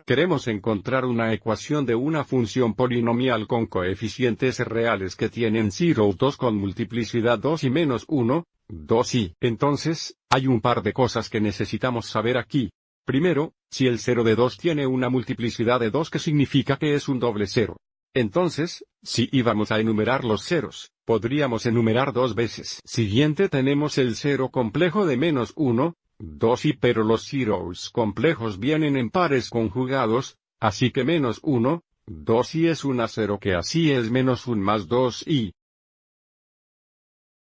Queremos encontrar una ecuación de una función polinomial con coeficientes reales que tienen 0, 2 con multiplicidad 2 y menos 1, 2 y. Entonces, hay un par de cosas que necesitamos saber aquí. Primero, si el 0 de 2 tiene una multiplicidad de 2, ¿qué significa que es un doble cero? Entonces, si íbamos a enumerar los ceros, podríamos enumerar dos veces. Siguiente tenemos el cero complejo de menos 1, 2 y pero los zeros complejos vienen en pares conjugados, así que menos 1, 2 y es una 0 que así es menos 1 más 2 y.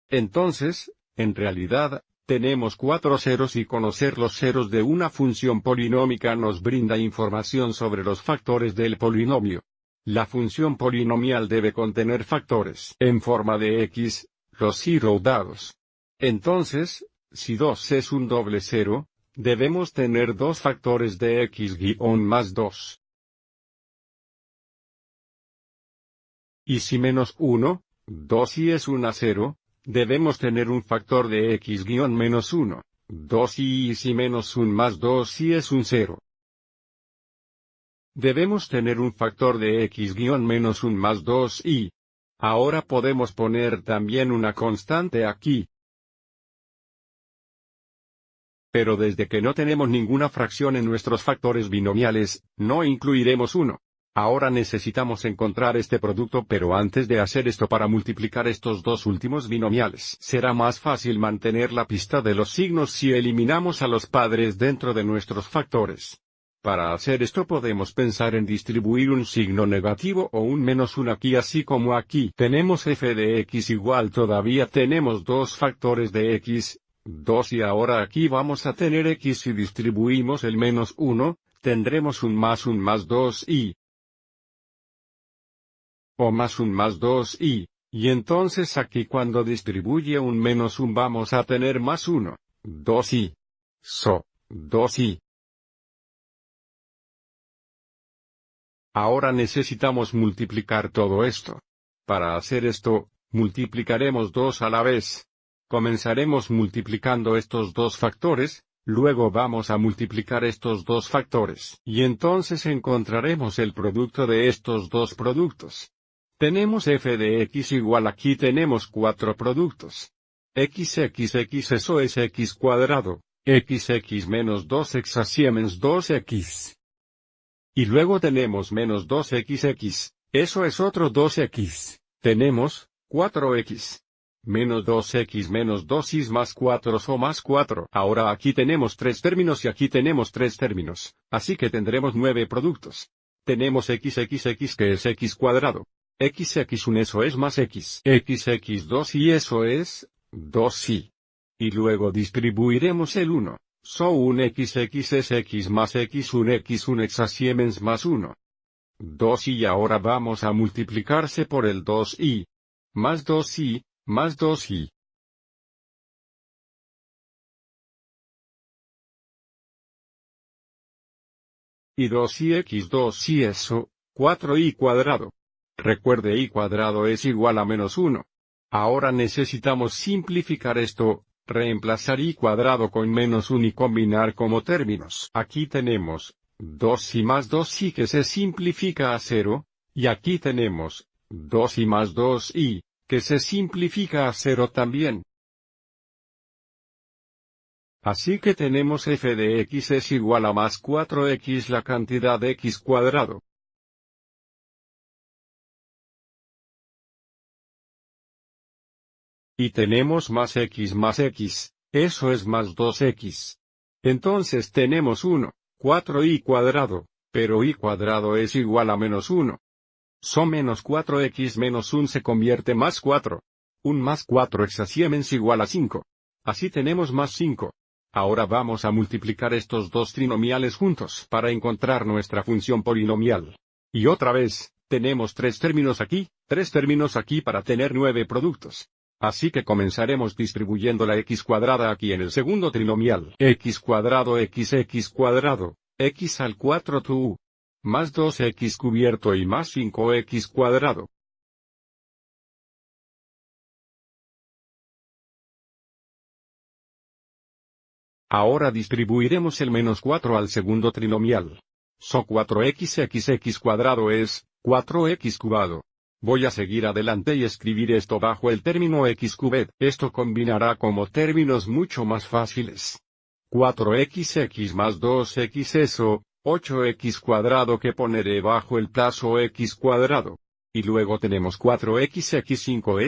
Entonces, en realidad, tenemos 4 ceros y conocer los ceros de una función polinómica nos brinda información sobre los factores del polinomio. La función polinomial debe contener factores en forma de x, los cero dados. Entonces, si 2 es un doble cero, debemos tener dos factores de x más 2. Y si menos 1, 2 y es una 0, debemos tener un factor de x menos 1, 2 y si menos 1 más 2 y es un 0. Debemos tener un factor de x menos 1 más 2 y. Ahora podemos poner también una constante aquí. Pero desde que no tenemos ninguna fracción en nuestros factores binomiales, no incluiremos 1. Ahora necesitamos encontrar este producto, pero antes de hacer esto para multiplicar estos dos últimos binomiales, será más fácil mantener la pista de los signos si eliminamos a los padres dentro de nuestros factores. Para hacer esto podemos pensar en distribuir un signo negativo o un menos 1 aquí, así como aquí tenemos f de x igual, todavía tenemos dos factores de x, 2 y ahora aquí vamos a tener x si distribuimos el menos 1, tendremos un más 2 y. O más 1 más 2 y entonces aquí cuando distribuye un menos 1 vamos a tener más 1, 2 y. 2 y. Ahora necesitamos multiplicar todo esto. Para hacer esto, multiplicaremos 2 a la vez. Comenzaremos multiplicando estos dos factores, luego vamos a multiplicar estos dos factores, y entonces encontraremos el producto de estos dos productos. Tenemos f de x igual, aquí tenemos 4 productos. x eso es x cuadrado, x menos 2x así menos 2x. Y luego tenemos menos 2xx, eso es otro 2x. Tenemos 4x. Menos 2x menos 2y más 4 o más 4. Ahora aquí tenemos 3 términos y aquí tenemos 3 términos, así que tendremos 9 productos. Tenemos xxx que es x cuadrado. Xx1 eso es más x. Xx2 y eso es 2y. Y luego distribuiremos el 1. So un xx es x más x1 x así más 1. 2 y ahora vamos a multiplicarse por el 2y. Más 2y, más 2y. Y 2y x2y eso, 4y cuadrado. Recuerde y cuadrado es igual a menos 1. Ahora necesitamos simplificar esto. Reemplazar y cuadrado con menos 1 y combinar como términos. Aquí tenemos 2y más 2y que se simplifica a 0, y aquí tenemos 2y más 2y, que se simplifica a 0 también. Así que tenemos f de x es igual a más 4x la cantidad de x cuadrado. Y tenemos más x, eso es más 2x. Entonces tenemos 1, 4y cuadrado, pero y cuadrado es igual a menos 1. So menos 4x menos 1 se convierte más 4. 1 más 4x así es igual a 5. Así tenemos más 5. Ahora vamos a multiplicar estos dos trinomiales juntos para encontrar nuestra función polinomial. Y otra vez, tenemos 3 términos aquí para tener 9 productos. Así que comenzaremos distribuyendo la x cuadrada aquí en el segundo trinomial. X cuadrado, x al 4 tu, más 2x cubierto y más 5x cuadrado. Ahora distribuiremos el menos 4 al segundo trinomial. So 4x cuadrado es 4x cubado. Voy a seguir adelante y escribir esto bajo el término x cubed. Esto combinará como términos mucho más fáciles. 4x más 2x eso, 8x cuadrado que poneré bajo el plazo x cuadrado. Y luego tenemos 4x 5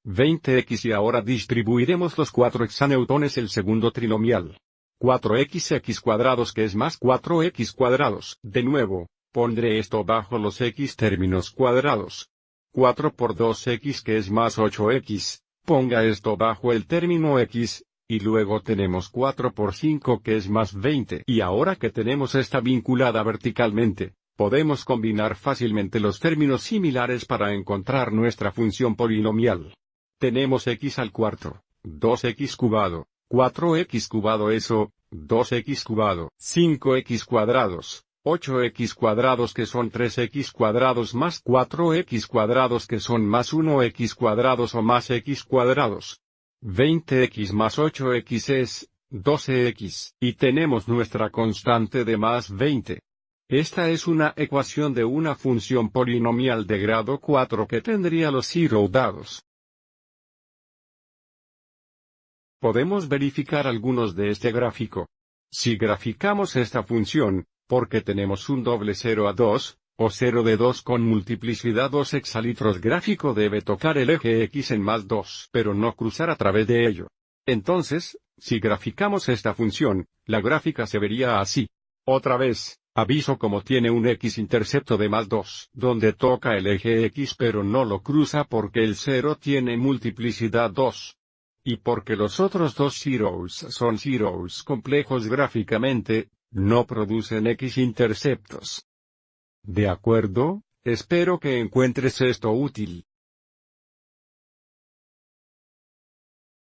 20x y ahora distribuiremos los 4 hexaneutones el segundo trinomial. 4x cuadrados que es más 4x cuadrados. De nuevo, pondré esto bajo los x términos cuadrados. 4 por 2x que es más 8x, ponga esto bajo el término x, y luego tenemos 4 por 5 que es más 20. Y ahora que tenemos esta vinculada verticalmente, podemos combinar fácilmente los términos similares para encontrar nuestra función polinomial. Tenemos x al cuarto, 2x cubado, 4x cubado eso, 2x cubado, 5x cuadrados, 8x cuadrados que son 3x cuadrados más 4x cuadrados que son más 1x cuadrados o más x cuadrados. 20x más 8x es 12x, y tenemos nuestra constante de más 20. Esta es una ecuación de una función polinomial de grado 4 que tendría los 0 dados. Podemos verificar algunos de este gráfico. Si graficamos esta función, porque tenemos un doble 0 a 2, o 0 de 2 con multiplicidad 2 hexalitros gráfico debe tocar el eje x en más 2, pero no cruzar a través de ello. Entonces, si graficamos esta función, la gráfica se vería así. Otra vez, aviso como tiene un x-intercepto de más 2, donde toca el eje x pero no lo cruza porque el 0 tiene multiplicidad 2. Y porque los otros dos zeros son zeros complejos gráficamente, no producen x-interceptos. ¿De acuerdo? Espero que encuentres esto útil.